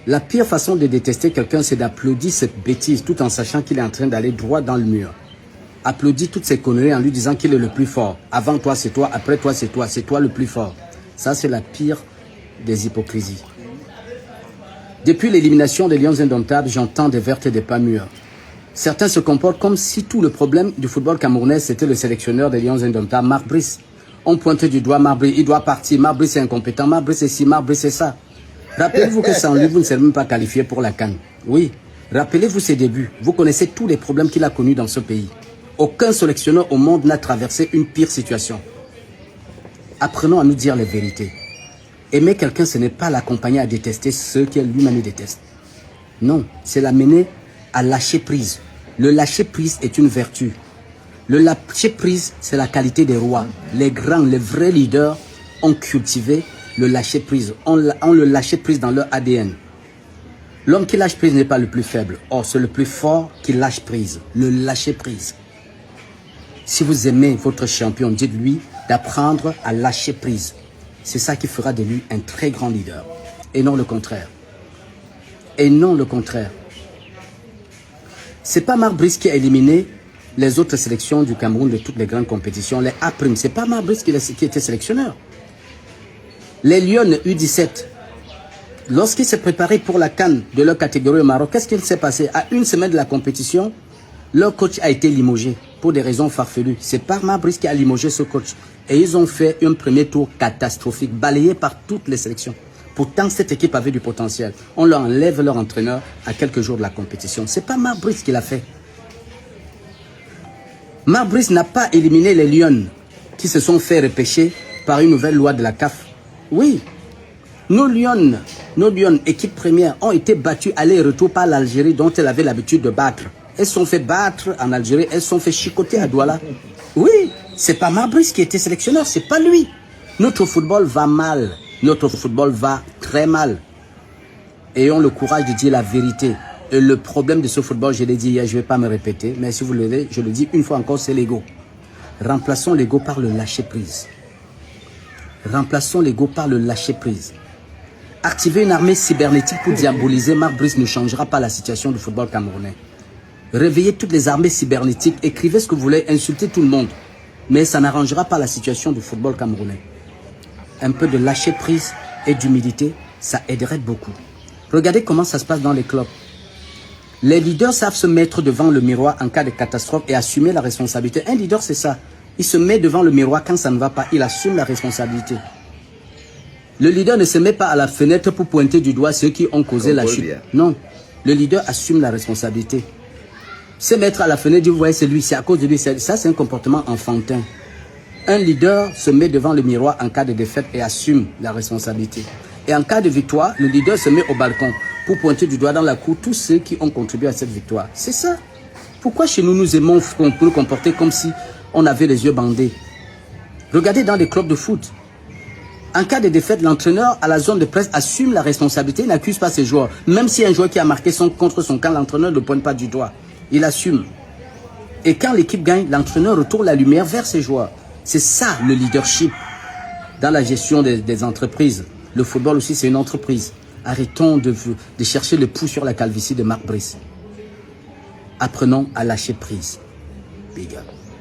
La pire façon de détester quelqu'un, c'est d'applaudir cette bêtise tout en sachant qu'il est en train d'aller droit dans le mur. Applaudis toutes ces conneries en lui disant qu'il est le plus fort. Avant toi, c'est toi. Après toi, c'est toi le plus fort. Ça, c'est la pire des hypocrisies. Depuis l'élimination des Lions Indomptables, j'entends des vertes et des pas mûres. Certains se comportent comme si tout le problème du football camerounais, c'était le sélectionneur des Lions Indomptables, Marc Brice. On pointe du doigt Marc Brice, il doit partir. Marc Brice est incompétent, Marc Brice est ci, Marc Brice est ça. Rappelez-vous que sans lui, vous ne serez même pas qualifié pour la CAN. Oui, rappelez-vous ses débuts. Vous connaissez tous les problèmes qu'il a connus dans ce pays. Aucun sélectionneur au monde n'a traversé une pire situation. Apprenons à nous dire les vérités. Aimer quelqu'un, ce n'est pas l'accompagner à détester ceux qui lui-même déteste. Non, c'est l'amener à lâcher prise. Le lâcher prise est une vertu. Le lâcher prise, c'est la qualité des rois. Les grands, les vrais leaders ont cultivé le lâcher prise. On le lâché prise dans leur ADN. L'homme qui lâche prise n'est pas le plus faible. Or, c'est le plus fort qui lâche prise. Le lâcher prise. Si vous aimez votre champion, dites-lui d'apprendre à lâcher prise. C'est ça qui fera de lui un très grand leader. Et non le contraire. Et non le contraire. C'est pas Marc Brice qui a éliminé les autres sélections du Cameroun de toutes les grandes compétitions. Les A'. C'est pas Marc Brice qui était sélectionneur. Les Lions U17, lorsqu'ils se préparaient pour la CAN de leur catégorie au Maroc, qu'est-ce qui s'est passé? À une semaine de la compétition, leur coach a été limogé pour des raisons farfelues. C'est pas Marc Brice qui a limogé ce coach. Et ils ont fait un premier tour catastrophique, balayé par toutes les sélections. Pourtant, cette équipe avait du potentiel. On leur enlève leur entraîneur à quelques jours de la compétition. C'est pas Marc Brice qui l'a fait. Marc Brice n'a pas éliminé les Lions qui se sont fait repêcher par une nouvelle loi de la CAF. Oui, nos Lions, équipe première, ont été battus aller-retour par l'Algérie dont elle avait l'habitude de battre. Elles se sont fait battre en Algérie, elles se sont fait chicoter à Douala. Oui, c'est pas Marc Brice qui était sélectionneur, c'est pas lui. Notre football va mal, notre football va très mal. Ayons le courage de dire la vérité. Et le problème de ce football, je l'ai dit hier, je ne vais pas me répéter, mais si vous le voulez, je le dis une fois encore, c'est l'ego. Remplaçons l'ego par le lâcher-prise. Remplaçons l'ego par le lâcher-prise. Activer une armée cybernétique pour diaboliser Marc Brice ne changera pas la situation du football camerounais. Réveillez toutes les armées cybernétiques, écrivez ce que vous voulez, insultez tout le monde. Mais ça n'arrangera pas la situation du football camerounais. Un peu de lâcher-prise et d'humilité, ça aiderait beaucoup. Regardez comment ça se passe dans les clubs. Les leaders savent se mettre devant le miroir en cas de catastrophe et assumer la responsabilité. Un leader, c'est ça. Il se met devant le miroir quand ça ne va pas. Il assume la responsabilité. Le leader ne se met pas à la fenêtre pour pointer du doigt ceux qui ont causé la chute. Non. Le leader assume la responsabilité. Se mettre à la fenêtre, dire, vous voyez, c'est lui, c'est à cause de lui. Ça, c'est un comportement enfantin. Un leader se met devant le miroir en cas de défaite et assume la responsabilité. Et en cas de victoire, le leader se met au balcon pour pointer du doigt dans la cour tous ceux qui ont contribué à cette victoire. C'est ça. Pourquoi chez nous, nous aimons nous comporter comme si on avait les yeux bandés? Regardez dans les clubs de foot. En cas de défaite, l'entraîneur à la zone de presse assume la responsabilité, il n'accuse pas ses joueurs. Même si un joueur qui a marqué contre son camp, l'entraîneur ne pointe pas du doigt. Il assume. Et quand l'équipe gagne, l'entraîneur retourne la lumière vers ses joueurs. C'est ça le leadership dans la gestion des entreprises. Le football aussi, c'est une entreprise. Arrêtons de chercher le pouls sur la calvitie de Marc Brice. Apprenons à lâcher prise. Big up.